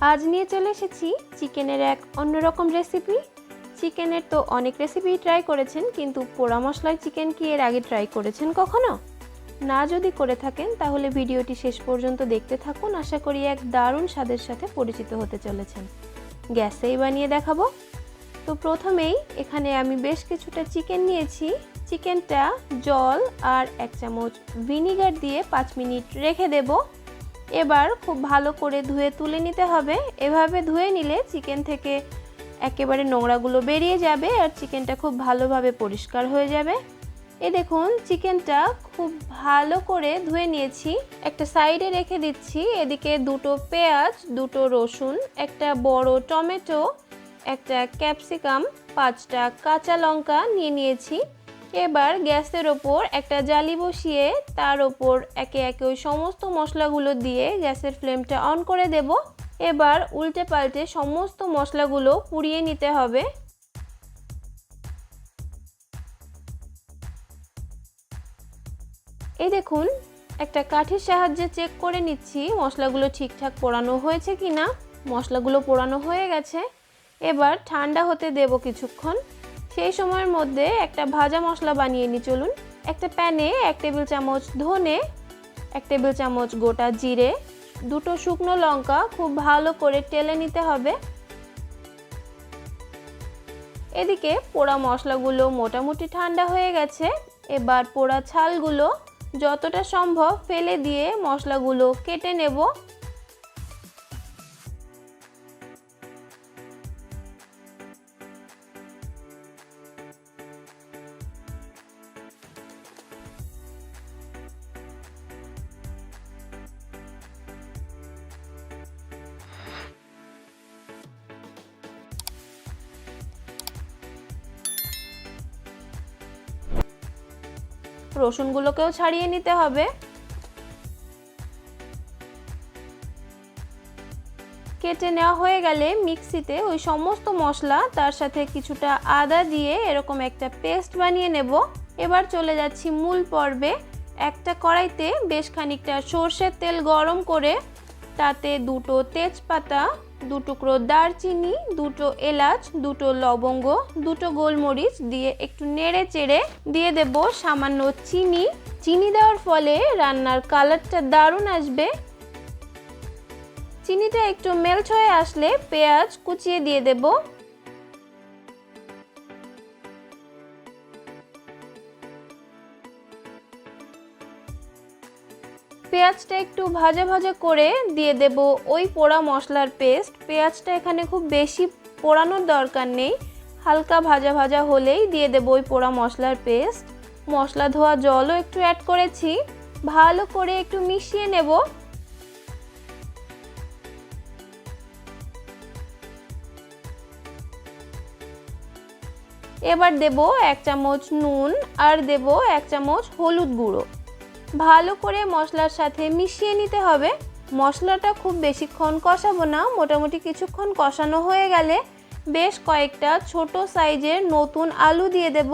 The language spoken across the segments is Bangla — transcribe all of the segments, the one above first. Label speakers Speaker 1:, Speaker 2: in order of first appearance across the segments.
Speaker 1: আজ নিয়ে চলে এসেছি চিকেনের এক অন্যরকম রেসিপি। চিকেনের তো অনেক রেসিপি ট্রাই করেছেন, কিন্তু পোড়া মশলায় চিকেন কি এর আগে ট্রাই করেছেন কখনো? না যদি করে থাকেন তাহলে ভিডিওটি শেষ পর্যন্ত দেখতে থাকুন। আশা করি এক দারুণ স্বাদের সাথে পরিচিত হতে চলেছেন। গ্যাসেই বানিয়ে দেখাবো। তো প্রথমেই এখানে আমি বেশ কিছুটা চিকেন নিয়েছি। চিকেনটা জল আর 1 চামচ ভিনিগার দিয়ে 5 মিনিট রেখে দেব। এবার খুব ভালো করে ধুয়ে তুলে নিতে হবে। এভাবে ধুয়ে নিলে চিকেন থেকে একেবারে নোংরাগুলো বেরিয়ে যাবে আর চিকেনটা খুব ভালোভাবে পরিষ্কার হয়ে যাবে। এই দেখুন, চিকেনটা খুব ভালো করে ধুয়ে নিয়েছি। একটা সাইডে রেখে দিচ্ছি। এদিকে 2টো পেঁয়াজ, 2টো রসুন, একটা বড় টমেটো, একটা ক্যাপসিকাম, 5টা কাঁচা লঙ্কা নিয়ে নিয়েছি। এবার গ্যাসের ওপর একটা জালি বসিয়ে তার ওপর একে একে ওই সমস্ত মশলাগুলো দিয়ে গ্যাসের ফ্লেমটা অন করে দেব। এবার উল্টে পাল্টে সমস্ত মশলাগুলো পুড়িয়ে নিতে হবে। এই দেখুন, একটা কাঠির সাহায্যে চেক করে নিচ্ছি মশলাগুলো ঠিকঠাক পোড়ানো হয়েছে কিনা। মশলাগুলো পোড়ানো হয়ে গেছে। এবার ঠান্ডা হতে দেব কিছুক্ষণ। সেই সময়ের মধ্যে একটা ভাজা মশলা বানিয়ে নিই চলুন। একটা প্যানে 1 টেবিল চামচ ধনে, 1 টেবিল চামচ গোটা জিরে, 2টো শুকনো লঙ্কা খুব ভালো করে টেলে নিতে হবে। এদিকে পোড়া মশলাগুলো মোটামুটি ঠান্ডা হয়ে গেছে। এবার পোড়া ছালগুলো যতটা সম্ভব ফেলে দিয়ে মশলাগুলো কেটে নেব। রসুনগুলোকেও ছাড়িয়ে নিতে হবে। কেটে নেওয়া হয়ে গেলে মিক্সিতে ওই সমস্ত মশলা তার সাথে কিছুটা আদা দিয়ে এরকম একটা পেস্ট বানিয়ে নেব। এবার চলে যাচ্ছি মূল পর্বে। একটা কড়াইতে বেশ খানিকটা সর্ষের তেল গরম করে তাতে 2টো তেজপাতা, 2 টুকরো দারচিনি, 2টো এলাচ, 2টো লবঙ্গ, 2টো গোলমরিচ দিয়ে একটু নেড়ে চেড়ে দিয়ে দেব সামান্য চিনি। চিনি দেওয়ার ফলে রান্নার কালারটা দারুণ আসবে। চিনিটা একটু মেল্ট হয়ে আসলে পেঁয়াজ কুচিয়ে দিয়ে দেব। পেঁয়াজটা একটু ভাজা ভাজা করে দিয়ে দেব ওই পোড়া মশলার পেস্ট। পেঁয়াজটা এখানে খুব বেশি পোড়ানোর দরকার নেই, হালকা ভাজা ভাজা হলেই দিয়ে দেব ওই পোড়া মশলার পেস্ট। মশলা ধোয়া জলও একটু অ্যাড করেছি। ভালো করে একটু মিশিয়ে নেব। এবার দেব 1 চামচ নুন আর দেব 1 চামচ হলুদ গুঁড়ো। ভালো করে মশলার সাথে মিশিয়ে নিতে হবে। মশলাটা খুব বেশিক্ষণ কষাবো না, মোটামুটি কিছুক্ষণ কষানো হয়ে গেলে বেশ কয়েকটা ছোট সাইজের নতুন আলু দিয়ে দেব।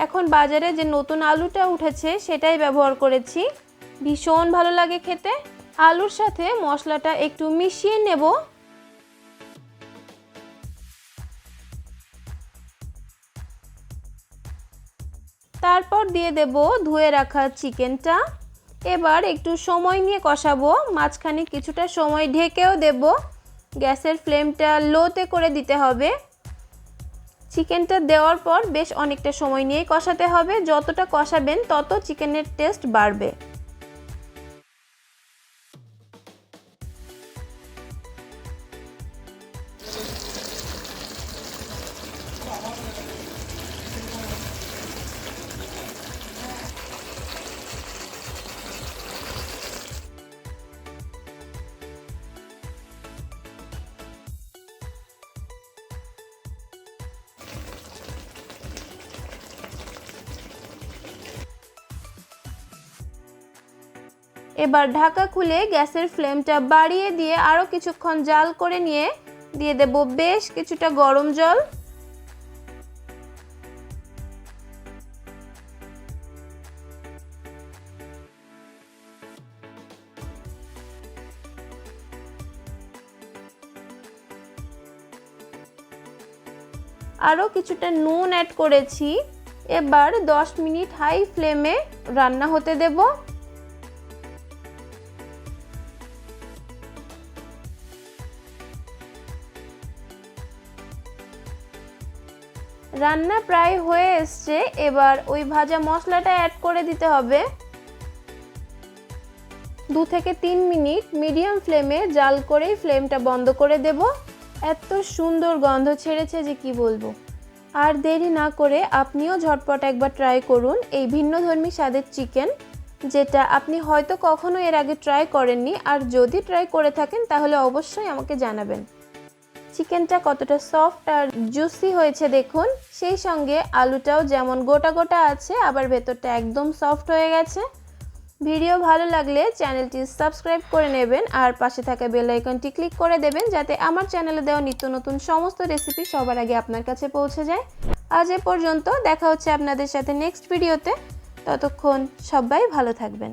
Speaker 1: এখন বাজারে যে নতুন আলুটা উঠেছে সেটাই ব্যবহার করেছি, ভীষণ ভালো লাগে খেতে। আলুর সাথে মশলাটা একটু মিশিয়ে নেব। তারপর দিয়ে দেব ধুয়ে রাখা চিকেনটা। এবার একটু সময় নিয়ে কষাবো, মাঝখানে কিছুটা সময় ঢেকেও দেব। গ্যাসের ফ্লেমটা লোতে করে দিতে হবে। চিকেনটা দেওয়ার পর বেশ অনেকটা সময় নিয়েই কষাতে হবে। যতটা কষাবেন তত চিকেনের টেস্ট বাড়বে। এবার ঢাকা খুলে গ্যাসের ফ্লেমটা বাড়িয়ে দিয়ে আরও কিছুক্ষণ জাল করে নিয়ে দিয়ে দেব বেশ কিছুটা গরম জল। আরও কিছুটা নুন অ্যাড করেছি। এবার 10 মিনিট হাই ফ্লেমে রান্না হতে দেব। রান্না প্রায় হয়ে এসছে, এবার ওই ভাজা মশলাটা অ্যাড করে দিতে হবে। 2 থেকে 3 মিনিট মিডিয়াম ফ্লেমে জাল করেই ফ্লেমটা বন্ধ করে দেব। এত সুন্দর গন্ধ ছেড়েছে যে কি বলবো। আর দেরি না করে আপনিও ঝটপট একবার ট্রাই করুন এই ভিন্নধর্মী স্বাদের চিকেন, যেটা আপনি হয়তো কখনো এর আগে ট্রাই করেননি। আর যদি ট্রাই করে থাকেন তাহলে অবশ্যই আমাকে জানাবেন। চিকেনটা কতটা সফট আর জুসি হয়েছে দেখুন, সেই সঙ্গে আলুটাও যেমন গোটা গোটা আছে আবার ভেতরটা একদম সফট হয়ে গেছে। ভিডিও ভালো লাগলে চ্যানেলটি সাবস্ক্রাইব করে নেবেন আর পাশে থাকা বেল আইকনটি ক্লিক করে দেবেন, যাতে আমার চ্যানেলে দেওয়া নিত্য নতুন সমস্ত রেসিপি সবার আগে আপনার কাছে পৌঁছে যায়। আজ এ পর্যন্ত, দেখা হচ্ছে আপনাদের সাথে নেক্সট ভিডিওতে। ততক্ষণ সবাই ভালো থাকবেন।